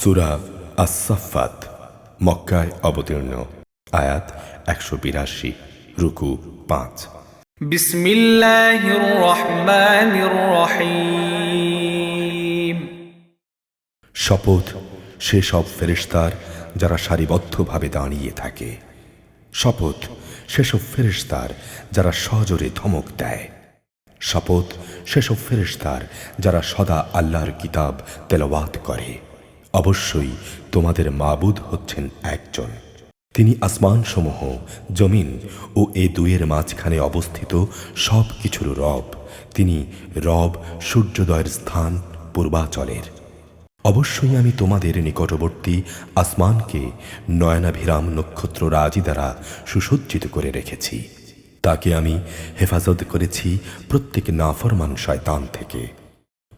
সূরা আস-সাফফাত মক্কায় অবতীর্ণ। আয়াত ১৮২, রুকু ৫। বিসমিল্লাহির রহমানির রহিম। শপথ সেসব ফেরেশতার যারা সারিবদ্ধভাবে দাঁড়িয়ে থাকে। শপথ সেসব ফেরেশতার যারা সজোরে ধমক দেয়। শপথ সেসব ফেরেশতার যারা সদা আল্লাহর কিতাব তেলাওয়াত করে। অবশ্যই তোমাদের মাবুদ হচ্ছেন একজন। তিনি আসমানসমূহ, জমিন ও এ দুয়ের মাঝখানে অবস্থিত সব কিছুর রব। তিনি রব সূর্যোদয়ের স্থান পূর্বাচলের। অবশ্যই আমি তোমাদের নিকটবর্তী আসমানকে নয়নাভিরাম নক্ষত্র রাজি দ্বারা সুসজ্জিত করে রেখেছি। তাকে আমি হেফাজত করেছি প্রত্যেক নাফরমান শয়তান থেকে।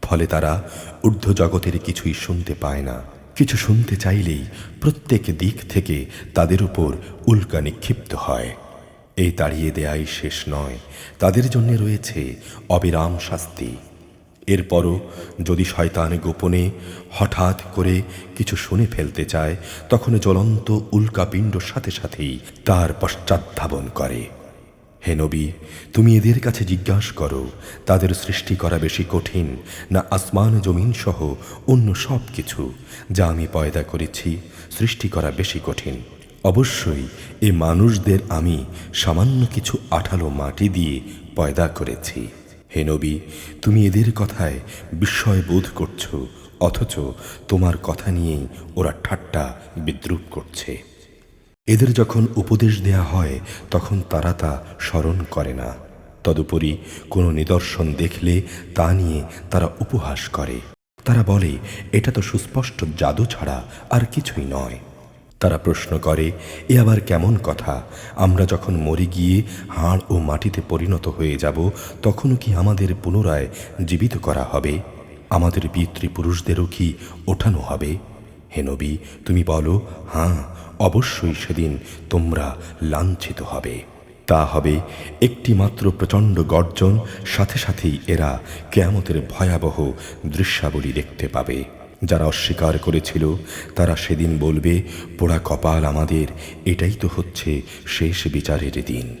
ফলে তারা ঊর্ধ্ব জগতের কিছুই শুনতে পায় না। কিছু শুনতে চাইলেই প্রত্যেক দিক থেকে তাদের উপর উল্কা নিক্ষিপ্ত হয়। এই তাড়িয়ে দেয়াই শেষ নয়, তাদের জন্য রয়েছে অবিরাম শাস্তি। এরপরও যদি শয়তান গোপনে হঠাৎ করে কিছু শুনে ফেলতে চায়, তখন জ্বলন্ত উল্কাপিণ্ড সাথে সাথেই তার পশ্চাৎধাবন করে। হে নবী, তুমি এদের কাছে জিজ্ঞাসা করো, তাদের সৃষ্টি করা বেশি কঠিন না আসমান জমিন সহ অন্য সব কিছু যা আমি পয়দা করেছি সৃষ্টি করা বেশি কঠিন? অবশ্যই এ মানুষদের আমি সামান্য কিছু আঠালো মাটি দিয়ে পয়দা করেছি। হে নবী, তুমি এদের কথায় বিস্ময় বোধ করছো, অথচ তোমার কথা নিয়েই ওরা ঠাট্টা বিদ্রূপ করছে। এদের যখন উপদেশ দেয়া হয় তখন তারা তা স্মরণ করে না। তদুপরি কোনো নিদর্শন দেখলে তা নিয়ে তারা উপহাস করে। তারা বলে, এটা তো সুস্পষ্ট জাদু ছাড়া আর কিছুই নয়। তারা প্রশ্ন করে, এ আবার কেমন কথা? আমরা যখন মরে গিয়ে হাড় ও মাটিতে পরিণত হয়ে যাব, তখনও কি আমাদের পুনরায় জীবিত করা হবে? আমাদের পিতৃপুরুষদেরও কি ওঠানো হবে? হে নবী, তুমি বলো, হ্যাঁ, অবশ্যই সেদিন তোমরা লাঞ্ছিত হবে। তা হবে একটি মাত্র প্রচণ্ড গর্জন, সাথে সাথেই এরা কিয়ামতের ভয়াবহ দৃশ্যাবলী দেখতে পাবে। যারা অস্বীকার করেছিল তারা সেদিন বলবে, পোড়া কপাল আমাদের, এটাই তো হচ্ছে শেষ বিচারের দিন।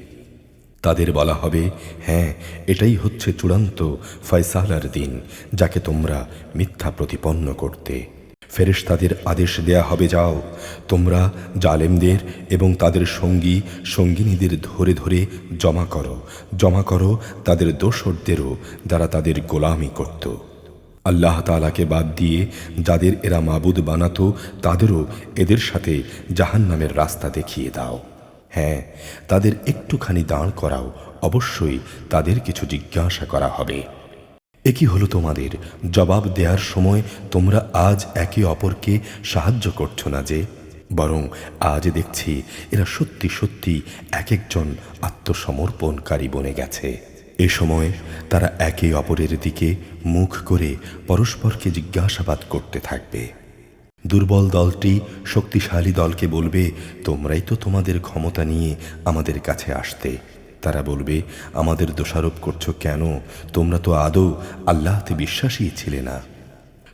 তাদের বলা হবে, হ্যাঁ, এটাই হচ্ছে চূড়ান্ত ফয়সালার দিন, যাকে তোমরা মিথ্যা প্রতিপন্ন করতে। ফেরেশতাদের আদেশ দেয়া হবে, যাও, তোমরা জালেমদের এবং তাদের সঙ্গী সঙ্গিনীদের ধরে ধরে জমা করো তাদের দোসরদেরও, যারা তাদের গোলামি করত। আল্লাহ তাআলাকে বাদ দিয়ে যাদের এরা মাবুদ বানাতো, তাদেরও এদের সাথে জাহান্নামের রাস্তা দেখিয়ে দাও। হ্যাঁ, তাদের একটুখানি দাঁড় করাও, অবশ্যই তাদের কিছু জিজ্ঞাসা করা হবে। এ কি হলো তোমাদের? জবাব দেওয়ার সময় তোমরা আজ একে অপরকে সাহায্য করছো না যে, বরং আজ দেখছি এরা সত্যি সত্যি এক একজন আত্মসমর্পণকারী বনে গেছে। এ সময় তারা একে অপরের দিকে মুখ করে পরস্পরকে জিজ্ঞাসাবাদ করতে থাকবে। দুর্বল দলটি শক্তিশালী দলকে বলবে, তোমরাই তো তোমাদের ক্ষমতা নিয়ে আমাদের কাছে আসতে। তারা বলবে, আমাদের দোষারোপ করছো কেন? তোমরা তো আদৌ আল্লাহতে বিশ্বাসী ছিলে না।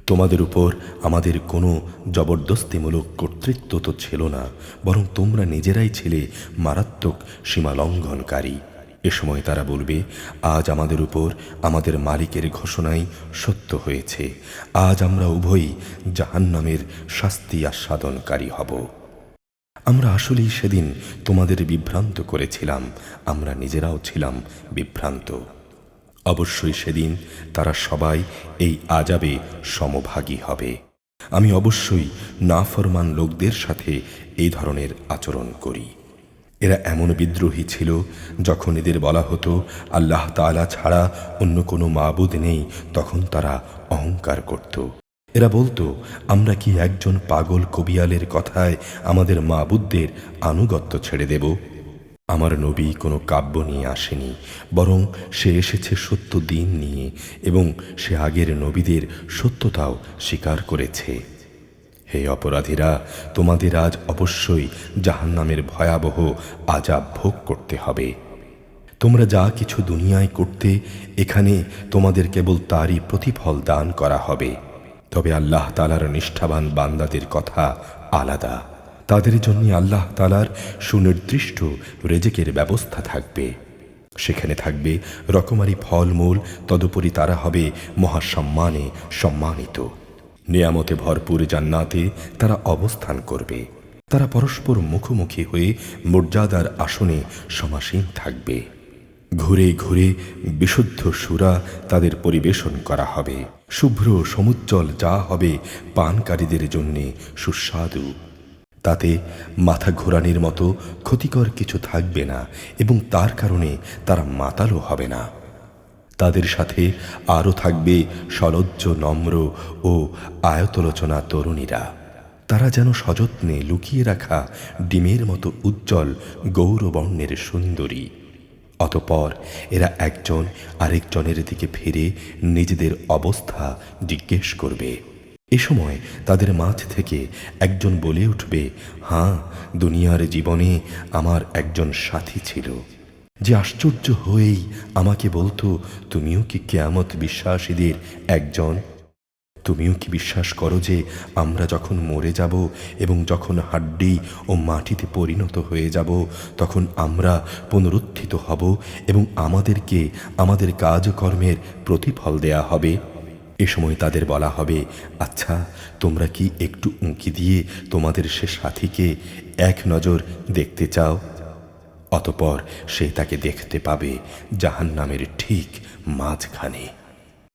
তোমাদের উপর আমাদের কোনো জবরদস্তিমূলক কর্তৃত্ব তো ছিল না, বরং তোমরা নিজেরাই ছিলে মারাত্মক সীমালঙ্ঘনকারী। এ সময় তারা বলবে, আজ আমাদের উপর আমাদের মালিকের ঘোষণাই সত্য হয়েছে। আজ আমরা উভয়ই জাহান্নামের শাস্তি আস্বাদনকারী হব। আমরা আসলেই সেদিন তোমাদের বিভ্রান্ত করেছিলাম, আমরা নিজেরাও ছিলাম বিভ্রান্ত। অবশ্যই সেদিন তারা সবাই এই আযাবে সমভাগী হবে। আমি অবশ্যই নাফরমান লোকদের সাথে এই ধরনের আচরণ করি। এরা এমন বিদ্রোহী ছিল, যখন এদের বলা হতো আল্লাহ তাআলা ছাড়া অন্য কোনো মাবুদ নেই, তখন তারা অহংকার করত। এরা বলতো, আমরা কি একজন পাগল কবিয়ালের কথায় আমাদের মাবুদদের আনুগত্য ছেড়ে দেব? আমার নবী কোনো কাব্য নিয়ে আসেনি, বরং সে এসেছে সত্য দিন নিয়ে, এবং সে আগের নবীদের সত্যতাও স্বীকার করেছে। হে অপরাধীরা, তোমাদের আজ অবশ্যই জাহান্নামের ভয়াবহ আযাব ভোগ করতে হবে। তোমরা যা কিছু দুনিয়ায় করতে, এখানে তোমাদের কেবল তারই প্রতিফল দান করা হবে। তবে আল্লাহ তাআলার নিষ্ঠাবান বান্দাদের কথা আলাদা। তাদের জন্য আল্লাহ তাআলার সুনির্দিষ্ট রিজিকের ব্যবস্থা থাকবে। সেখানে থাকবে রকমারি ফলমূল, তদুপরি তারা হবে মহাসম্মানে সম্মানিত। নিয়ামতে ভরপুর জান্নাতে তারা অবস্থান করবে। তারা পরস্পর মুখোমুখি হয়ে মর্যাদার আসনে সমাসীন থাকবে। ঘুরে ঘুরে বিশুদ্ধ সুরা তাদের পরিবেশন করা হবে। শুভ্র সমুজ্জ্বল যা হবে পানকারীদের জন্যে সুস্বাদু। তাতে মাথা ঘোরানির মতো ক্ষতিকর কিছু থাকবে না এবং তার কারণে তারা মাতালও হবে না। তাদের সাথে আরও থাকবে সলজ্জ নম্র ও আয়তলোচনা তরুণীরা। তারা যেন সযত্নে লুকিয়ে রাখা ডিমের মতো উজ্জ্বল গৌরবর্ণের সুন্দরী। অতঃপর এরা একজন আরেকজনের দিকে ফিরে নিজেদের অবস্থা জিজ্ঞেস করবে। এ সময় তাদের মাঝ থেকে একজন বলে উঠবে, হ্যাঁ, দুনিয়ার জীবনে আমার একজন সাথী ছিল, যে আশ্চর্য হয়েই আমাকে বলতো, তুমিও কি কিয়ামত বিশ্বাসীদের একজন? তুমিও কি বিশ্বাস করো যে আমরা যখন মরে যাব এবং যখন হাড্ডি ও মাটিতে পরিণত হয়ে যাব, তখন আমরা পুনরুত্থিত হব এবং আমাদেরকে আমাদের কাজকর্মের প্রতিফল দেয়া হবে? এ সময় তাদের বলা হবে, আচ্ছা, তোমরা কি একটু উঁকি দিয়ে তোমাদের সে সাথীকে এক নজর দেখতে চাও? অতঃপর সে তাকে দেখতে পাবে জাহান্নামের ঠিক মাঝখানে।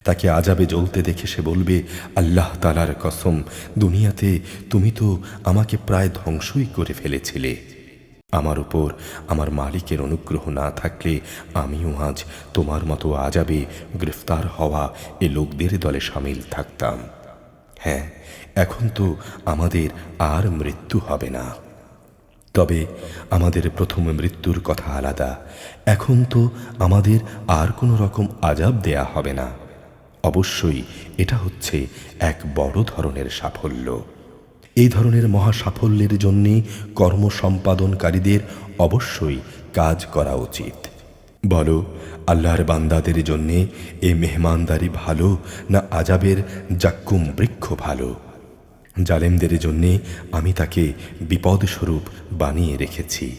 তাকে আযাবে জ্বলতে দেখে সে বলবে, আল্লাহ তাআলার কসম, দুনিয়াতে তুমি তো আমাকে প্রায় ধ্বংসই করে ফেলেছিলে। আমার উপর আমার মালিকের অনুগ্রহ না থাকলে আমিও আজ তোমার মতো আযাবে গ্রেফতার হওয়া এ লোকদের দলে সামিল থাকতাম। হ্যাঁ, এখন তো আমাদের আর মৃত্যু হবে না। তবে আমাদের প্রথম মৃত্যুর কথা আলাদা। এখন তো আমাদের আর কোনো রকম আযাব দেয়া হবে না। অবশ্যই এটা হচ্ছে এক বড় ধরনের সাফল্য। এই ধরনের মহা সাফল্যের জন্যে কর্ম সম্পাদনকারীদের অবশ্যই কাজ করা উচিত। বলো, আল্লাহর বান্দাদের জন্যে এ মেহমানদারি ভালো না আযাবের জাক্কুম বৃক্ষ ভালো? জালেমদের জন্যে আমি তাকে বিপদস্বরূপ বানিয়ে রেখেছি।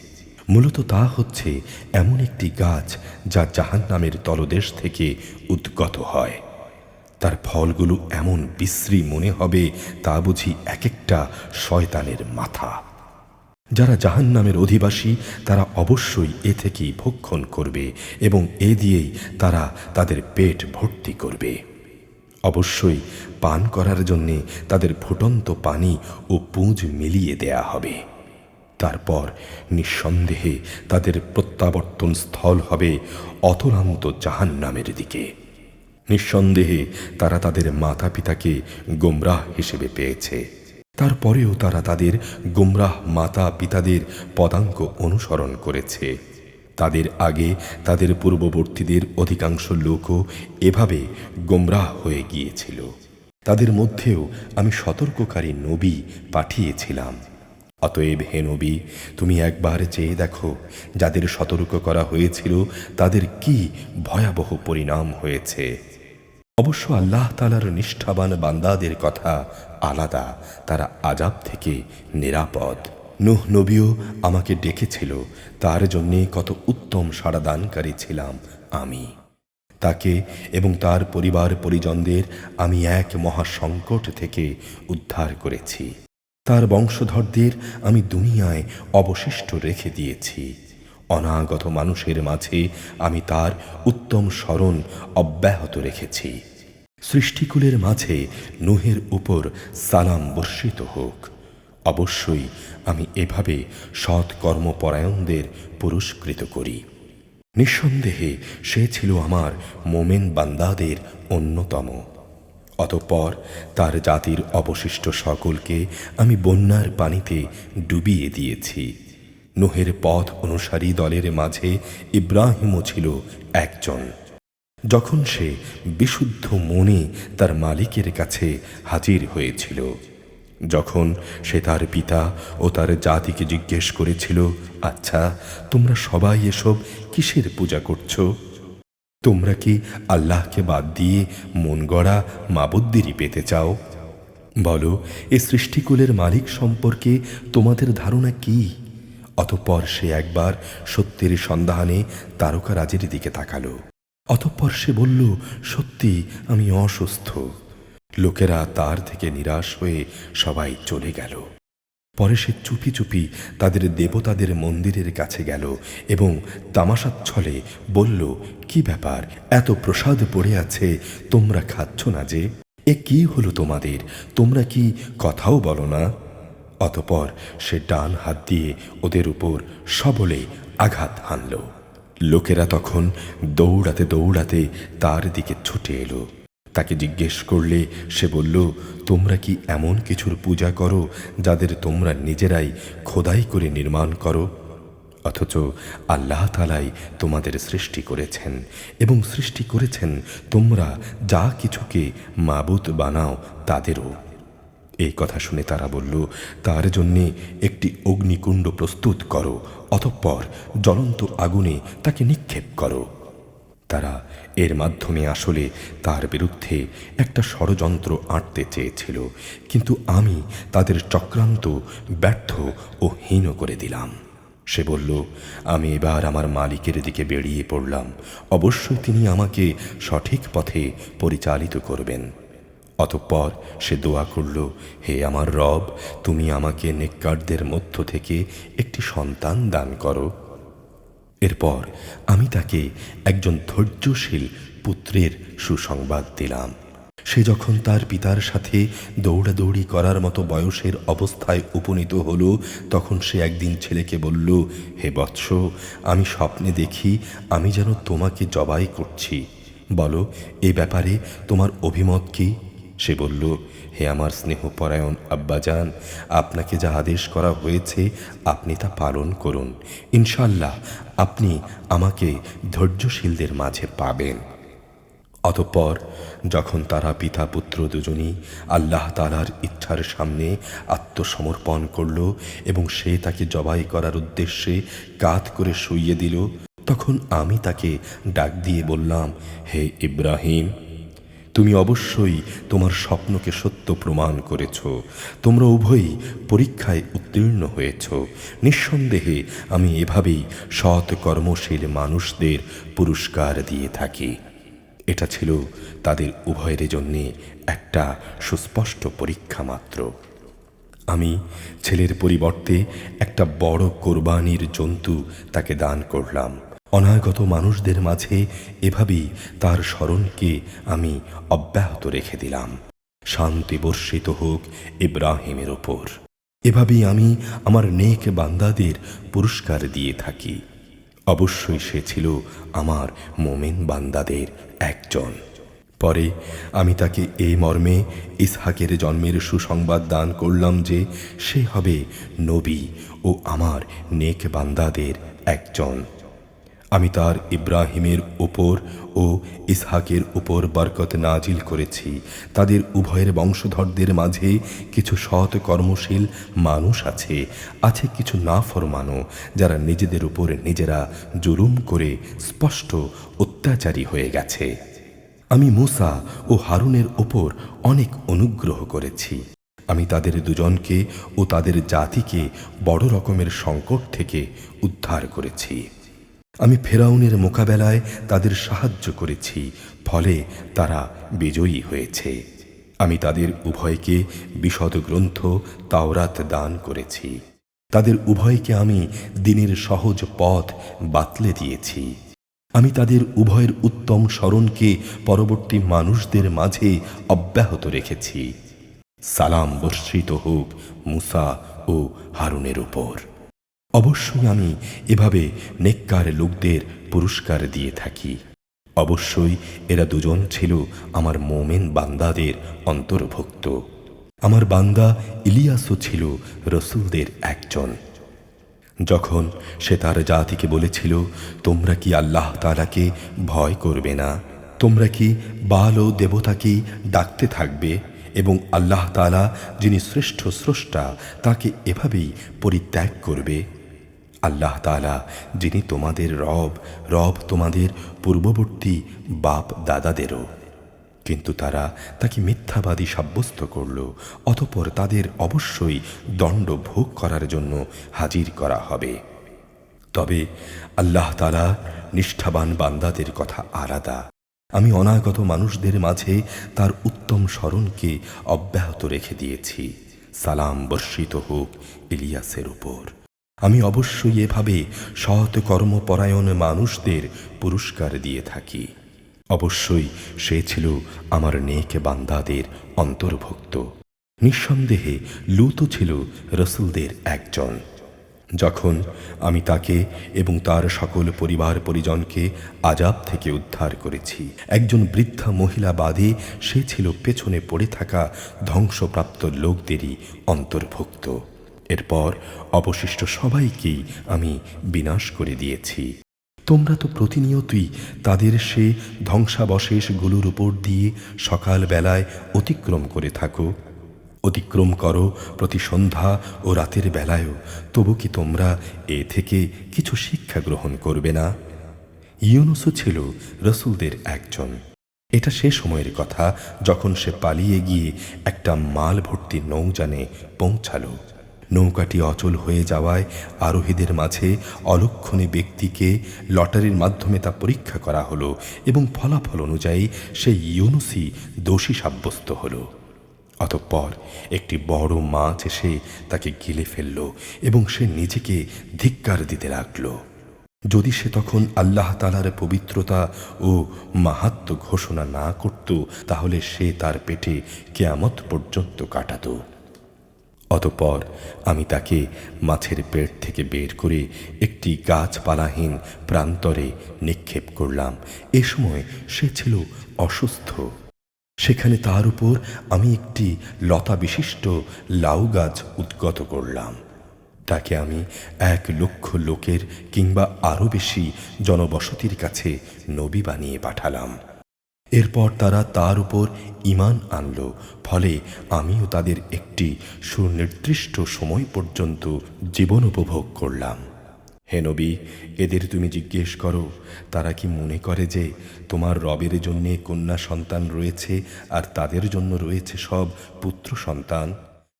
মূলত তা হচ্ছে এমন একটি গাছ যা জাহান্নামের তলদেশ থেকে উদ্গত হয়। তার ফলগুলো এমন বিশ্রী মনে হবে, তা বুঝি এক একটা শয়তানের মাথা। যারা জাহান্নামের অধিবাসী তারা অবশ্যই এ থেকেই ভক্ষণ করবে এবং এ দিয়েই তারা তাদের পেট ভর্তি করবে। অবশ্যই পান করার জন্যে তাদের ফুটন্ত পানি ও পুঁজ মিলিয়ে দেয়া হবে। তারপর নিঃসন্দেহে তাদের প্রত্যাবর্তন স্থল হবে অতলান্ত জাহান্নামের দিকে। নিঃসন্দেহে তারা তাদের মাতা পিতাকে গোমরাহ হিসেবে পেয়েছে। তারপরেও তারা তাদের গোমরাহ মাতা পিতাদের পদাঙ্ক অনুসরণ করেছে। তাদের আগে তাদের পূর্ববর্তীদের অধিকাংশ লোকও এভাবে গোমরাহ হয়ে গিয়েছিল। তাদের মধ্যেও আমি সতর্ককারী নবী পাঠিয়েছিলাম। অতএব হে নবী, তুমি একবার চেয়ে দেখো যাদের সতর্ক করা হয়েছিল তাদের কি ভয়াবহ পরিণাম হয়েছে। অবশ্য আল্লাহ তাআলার নিষ্ঠাবান বান্দাদের কথা আলাদা, তারা আযাব থেকে নিরাপদ। নূহ নবীও আমাকে ডেকেছিল, তার জন্যে কত উত্তম সাড়াদানকারী ছিলাম আমি। তাকে এবং তার পরিবার পরিজনদের আমি এক মহা সংকট থেকে উদ্ধার করেছি। তার বংশধরদের আমি দুনিয়ায় অবশিষ্ট রেখে দিয়েছি। অনাগত মানুষের মাঝে আমি তার উত্তম স্মরণ অব্যাহত রেখেছি। সৃষ্টিকুলের মাঝে নূহের উপর সালাম বর্ষিত হোক। অবশ্যই আমি এভাবে সৎ কর্মপরায়ণদের পুরস্কৃত করি। নিঃসন্দেহে সে ছিল আমার মোমেন বান্দাদের অন্যতম। অতঃপর তার জাতির অবশিষ্ট সকলকে আমি বন্যার পানিতে ডুবিয়ে দিয়েছি। নূহের পথ অনুসারী দলের মাঝে ইব্রাহিমও ছিল একজন। যখন সে বিশুদ্ধ মনে তার মালিকের কাছে হাজির হয়েছিল, যখন সে তার পিতা ও তার জাতিকে জিজ্ঞেস করেছিল, আচ্ছা, তোমরা সবাই এসব কিসের পূজা করছো? তোমরা কি আল্লাহকে বাদ দিয়ে মন গড়া মাবুদ্দেরই পেতে চাও? বলো, এ সৃষ্টিকুলের মালিক সম্পর্কে তোমাদের ধারণা কি? অতঃপর সে একবার সত্যের সন্ধানে তারকারাজের দিকে তাকালো। অতঃপর সে বলল, সত্যি আমি অসুস্থ। লোকেরা তার থেকে নিরাশ হয়ে সবাই চলে গেল। পরে সে চুপি চুপি তাদের দেবতাদের মন্দিরের কাছে গেল এবং তামাশাচ্ছলে বলল, কি ব্যাপার, এত প্রসাদ পড়ে আছে, তোমরা খাচ্ছ না যে? এ কি হলো তোমাদের? তোমরা কি কথাও বলো না? অতঃপর সে ডান হাত দিয়ে ওদের উপর সবলে আঘাত হানল। লোকেরা তখন দৌড়াতে দৌড়াতে তার দিকে ছুটে এলো। তাকে জিজ্ঞেস করলে সে বলল, তোমরা কি এমন কিছুর পূজা করো যাদের তোমরা নিজেরাই খোদাই করে নির্মাণ করো? অথচ আল্লাহ তাআলাই তোমাদের সৃষ্টি করেছেন এবং সৃষ্টি করেছেন তোমরা যা কিছুকে মাবুদ বানাও তাদেরও। এই কথা শুনে তারা বলল, তার জন্যে একটি অগ্নিকুণ্ড প্রস্তুত করো, অতঃপর জ্বলন্ত আগুনে তাকে নিক্ষেপ করো। তারা এর মাধ্যমে আসলে তার বিরুদ্ধে একটা ষড়যন্ত্র আঁটতে চেয়েছিল, কিন্তু আমি তাদের চক্রান্ত ব্যর্থ ও হীন করে দিলাম। সে বলল, আমি এবার আমার মালিকের দিকে বেরিয়ে পড়লাম, অবশ্যই তিনি আমাকে সঠিক পথে পরিচালিত করবেন। অতঃপর সে দোয়া করল, হে আমার রব, তুমি আমাকে নেককারদের মধ্য থেকে একটি সন্তান দান করো। এরপর আমি তাকে একজন ধৈর্যশীল পুত্রের সুসংবাদ দিলাম। সে যখন তার পিতার সাথে দৌড়াদৌড়ি করার মতো বয়সের অবস্থায় উপনীত হল, তখন সে একদিন ছেলেকে বলল, হে বৎস, আমি স্বপ্নে দেখি আমি যেন তোমাকে জবাই করছি। বলো, এ ব্যাপারে তোমার অভিমত কি? সে বলল, হে আমার স্নেহপরায়ণ আব্বাজান, আপনাকে যা আদেশ করা হয়েছে আপনি তা পালন করুন। ইনশাআল্লাহ আপনি আমাকে ধৈর্যশীলদের মাঝে পাবেন। অতঃপর যখন তারা পিতা পুত্র দুজনই আল্লাহ তাআলার ইচ্ছার সামনে আত্মসমর্পণ করল এবং সে তাকে জবাই করার উদ্দেশ্যে কাত করে শুইয়ে দিল, তখন আমি তাকে ডাক দিয়ে বললাম, হে ইব্রাহিম, তুমি অবশ্যই তোমার স্বপ্নকে সত্য প্রমাণ করেছ। তোমরা উভয়ই পরীক্ষায় উত্তীর্ণ হয়েছ। নিঃসন্দেহে আমি এভাবেই সৎ কর্মশীল মানুষদের পুরস্কার দিয়ে থাকি। এটা ছিল তাদের উভয়ের জন্যে একটা সুস্পষ্ট পরীক্ষা মাত্র। আমি ছেলের পরিবর্তে একটা বড় কোরবানির জন্তু তাকে দান করলাম। অনাগত মানুষদের মাঝে এভাবেই তার স্মরণকে আমি অব্যাহত রেখে দিলাম। শান্তি বর্ষিত হোক ইব্রাহিমের ওপর। এভাবেই আমি আমার নেক বান্দাদের পুরস্কার দিয়ে থাকি। অবশ্যই সে ছিল আমার মোমেন বান্দাদের একজন। পরে আমি তাকে এই মর্মে ইসহাকের জন্মের সুসংবাদ দান করলাম যে সে হবে নবী ও আমার নেক বান্দাদের একজন। আমি তার ইব্রাহিমের উপর ও ইসহাকের উপর বরকত নাজিল করেছি। তাদের উভয়ের বংশধরদের মাঝে কিছু সৎ কর্মশীল মানুষ আছে, আছে কিছু নাফরমানও, যারা নিজেদের উপর নিজেরা জুলুম করে স্পষ্ট অত্যাচারী হয়ে গেছে। আমি মূসা ও হারুনের ওপর অনেক অনুগ্রহ করেছি। আমি তাদের দুজনকে ও তাদের জাতিকে বড় রকমের সংকট থেকে উদ্ধার করেছি। আমি ফেরাউনের মোকাবেলায় তাদের সাহায্য করেছি, ফলে তারা বিজয়ী হয়েছে। আমি তাদের উভয়কে বিশদ গ্রন্থ তাওরাত দান করেছি। তাদের উভয়কে আমি দ্বীনের সহজ পথ বাতলে দিয়েছি। আমি তাদের উভয়ের উত্তম স্মরণকে পরবর্তী মানুষদের মাঝে অব্যাহত রেখেছি। সালাম বর্ষিত হোক মূসা ও হারুনের উপর। অবশ্যই আমি এভাবে নেককার লোকদের পুরস্কার দিয়ে থাকি। অবশ্যই এরা দুজন ছিল আমার মোমেন বান্দাদের অন্তর্ভুক্ত। আমার বান্দা ইলিয়াসও ছিল রসুলদের একজন। যখন সে তার জাতিকে বলেছিল, তোমরা কি আল্লাহ তাআলাকে ভয় করবে না? তোমরা কি বাল ও দেবতাকে ডাকতে থাকবে এবং আল্লাহ তাআলা যিনি শ্রেষ্ঠ স্রষ্টা তাকে এভাবেই পরিত্যাগ করবে? আল্লাহ তাআলা যিনি তোমাদের রব, রব তোমাদের পূর্ববর্তী বাপ দাদাদেরও। কিন্তু তারা তাকে মিথ্যাবাদী সাব্যস্ত করল। অতঃপর তাদের অবশ্যই দণ্ড ভোগ করার জন্য হাজির করা হবে। তবে আল্লাহ তাআলা নিষ্ঠাবান বান্দাদের কথা আলাদা। আমি অনাগত মানুষদের মাঝে তার উত্তম স্মরণকে অব্যাহত রেখে দিয়েছি। সালাম বর্ষিত হোক ইলিয়াসের উপর। আমি অবশ্যই এভাবে সৎ কর্মপরায়ণ মানুষদের পুরস্কার দিয়ে থাকি। অবশ্যই সে ছিল আমার নেক বান্দাদের অন্তর্ভুক্ত। নিঃসন্দেহে লূতও ছিল রসূলদের একজন। যখন আমি তাকে এবং তার সকল পরিবার পরিজনকে আযাব থেকে উদ্ধার করেছি, একজন বৃদ্ধা মহিলা বাদে সে ছিল পেছনে পড়ে থাকা ধ্বংসপ্রাপ্ত লোকদেরই অন্তর্ভুক্ত। এরপর অবশিষ্ট সবাইকেই আমি বিনাশ করে দিয়েছি। তোমরা তো প্রতিনিয়তই তাদের সে ধ্বংসাবশেষগুলোর উপর দিয়ে সকালবেলায় অতিক্রম করে থাকো। অতিক্রম করো প্রতি সন্ধ্যা ও রাতের বেলায়ও। তবু কি তোমরা এ থেকে কিছু শিক্ষা গ্রহণ করবে না? ইউনুসও ছিল রসূলদের একজন। এটা সে সময়ের কথা যখন সে পালিয়ে গিয়ে একটা মাল ভর্তি নৌযানে পৌঁছালো। নৌকাটি অচল হয়ে যাওয়ায় আরোহীদের মাঝে অলক্ষণে ব্যক্তিকে লটারির মাধ্যমে তা পরীক্ষা করা হলো এবং ফলাফল অনুযায়ী সেই ইউনুসই দোষী সাব্যস্ত হলো। অতঃপর একটি বড় মাছ এসে তাকে গিলে ফেলল এবং সে নিজেকে ধিক্কার দিতে লাগল। যদি সে তখন আল্লাহ তাআলার পবিত্রতা ও মাহাত্ম্য ঘোষণা না করত, তাহলে সে তার পেটে কিয়ামত পর্যন্ত কাটাত। অতঃপর আমি তাকে মাছের পেট থেকে বের করে একটি গাছপালাহীন প্রান্তরে নিক্ষেপ করলাম। এ সময় সে ছিল অসুস্থ। সেখানে তার উপর আমি একটি লতা বিশিষ্ট লাউ গাছ উদ্গত করলাম। তাকে আমি 1,00,000 লোকের কিংবা আরও বেশি জনবসতির কাছে নবী বানিয়ে পাঠালাম। এরপর তারা তার উপর ঈমান আনল। ফলে আমিও তাদের একটি সুনির্দিষ্ট সময় পর্যন্ত জীবন উপভোগ করলাম। হে নবী, এদের তুমি জিজ্ঞেস করো, তারা কি মনে করে যে তোমার রবের জন্যে কন্যা সন্তান রয়েছে আর তাদের জন্য রয়েছে সব পুত্র সন্তান?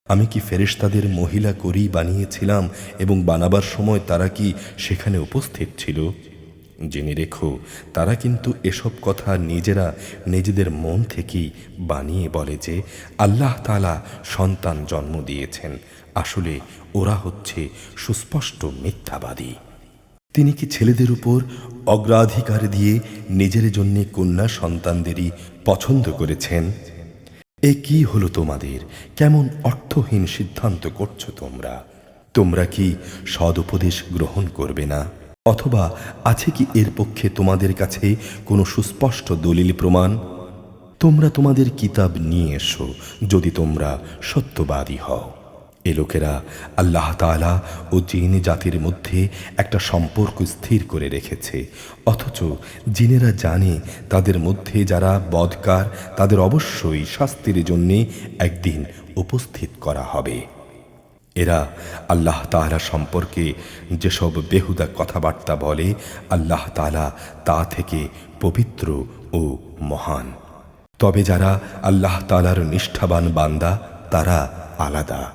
আমি কি ফেরেশতাদের মহিলা করেই বানিয়েছিলাম এবং বানাবার সময় তারা কি সেখানে উপস্থিত ছিল? জেনে রেখো, তারা কিন্তু এসব কথা নিজেরা নিজেদের মন থেকেই বানিয়ে বলে যে আল্লাহ তাআলা সন্তান জন্ম দিয়েছেন। আসলে ওরা হচ্ছে সুস্পষ্ট মিথ্যাবাদী। তিনি কি ছেলেদের উপর অগ্রাধিকার দিয়ে নিজের জন্যে কন্যা সন্তানদেরই পছন্দ করেছেন? এ কি হলো তোমাদের? কেমন অর্থহীন সিদ্ধান্ত করছো তোমরা? তোমরা কি সদুপদেশ গ্রহণ করবে না? অথবা আছে কি এর পক্ষে তোমাদের কাছে কোনো সুস্পষ্ট দলিল প্রমাণ? তোমরা তোমাদের কিতাব নিয়ে এসো যদি তোমরা সত্যবাদী হও। এ লোকেরা আল্লাহ তাআলা ও জিন জাতির মধ্যে একটা সম্পর্ক স্থির করে রেখেছে, অথচ জিনেরা জানে তাদের মধ্যে যারা বদকার তাদের অবশ্যই শাস্তির জন্যে একদিন উপস্থিত করা হবে। এরা আল্লাহ তাআলা সম্পর্কে যেসব বেহুদা কথাবার্তা বলে, আল্লাহ তাআলা তা থেকে পবিত্র ও মহান। তবে যারা আল্লাহ তাআলার নিষ্ঠাবান বান্দা তারা আলাদা।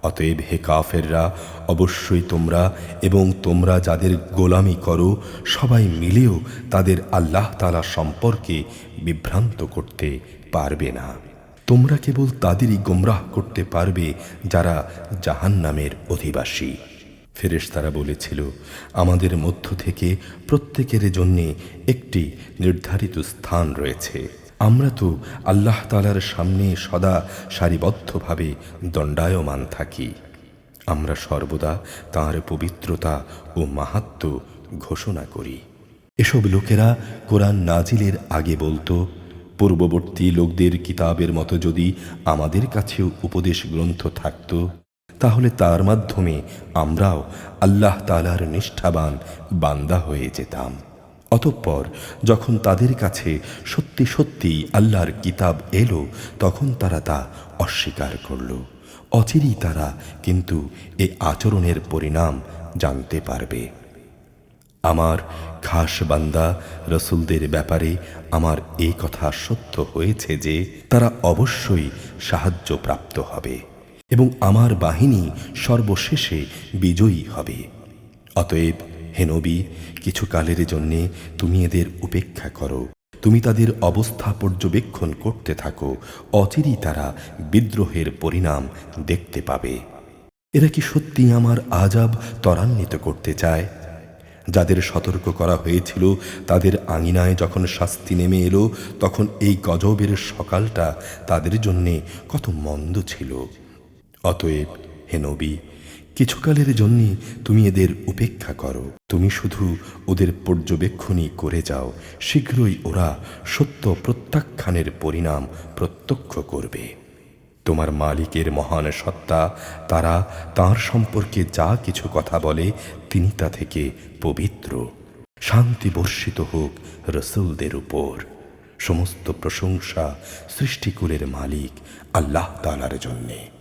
অতএব হে কাফেররা, অবশ্যই তোমরা এবং তোমরা যাদের গোলামি করো সবাই মিলেও তাদের আল্লাহ তাআলা সম্পর্কে বিভ্রান্ত করতে পারবে না। তোমরা কেবল তাদেরই গোমরাহ করতে পারবে যারা জাহান্নামের অধিবাসী। ফেরেশতারা বলেছিল, আমাদের মধ্য থেকে প্রত্যেকের জন্যে একটি নির্ধারিত স্থান রয়েছে। আমরা তো আল্লাহ তাআলার সামনে সদা সারিবদ্ধভাবে দণ্ডায়মান থাকি। আমরা সর্বদা তাঁর পবিত্রতা ও মাহাত্ম্য ঘোষণা করি। এসব লোকেরা কোরআন নাজিলের আগে বলতো, পূর্ববর্তী লোকদের কিতাবের মতো যদি আমাদের কাছেও উপদেশ গ্রন্থ থাকত, তাহলে তার মাধ্যমে আমরাও আল্লাহ তাআলার নিষ্ঠাবান বান্দা হয়ে যেতাম। অতঃপর যখন তাদের কাছে সত্যি সত্যি আল্লাহর কিতাব এলো, তখন তারা তা অস্বীকার করল। অচিরেই তারা কিন্তু এ আচরণের পরিণাম জানতে পারবে। আমার খাস বান্দা রসুলদের ব্যাপারে আমার এই কথা সত্য হয়েছে যে তারা অবশ্যই সাহায্যপ্রাপ্ত হবে এবং আমার বাহিনী সর্বশেষে বিজয়ী হবে। অতএব হে নবী, কিছু কালের জন্যে তুমি এদের উপেক্ষা করো। তুমি তাদের অবস্থা পর্যবেক্ষণ করতে থাকো, অচিরেই তারা বিদ্রোহের পরিণাম দেখতে পাবে। এরা কি সত্যি আমার আযাব ত্বরান্বিত করতে চায়? যাদের সতর্ক করা হয়েছিল তাদের আঙিনায় যখন শাস্তি নেমে এলো, তখন এই গজবের সকালটা তাদের জন্যে কত মন্দ ছিল। অতএব হে নবী, কিছুকালের জন্য তুমি এদের উপেক্ষা করো। তুমি শুধু ওদের পর্যবেক্ষণই করে যাও, শীঘ্রই ওরা সত্য প্রত্যাখ্যানের পরিণাম প্রত্যক্ষ করবে। তোমার মালিকের মহান সত্তা, তারা তাঁর সম্পর্কে যা কিছু কথা বলে তিনি তা থেকে পবিত্র। শান্তি বর্ষিত হোক রসুলদের উপর। সমস্ত প্রশংসা সৃষ্টিকুলের মালিক আল্লাহ তাআলার জন্যে।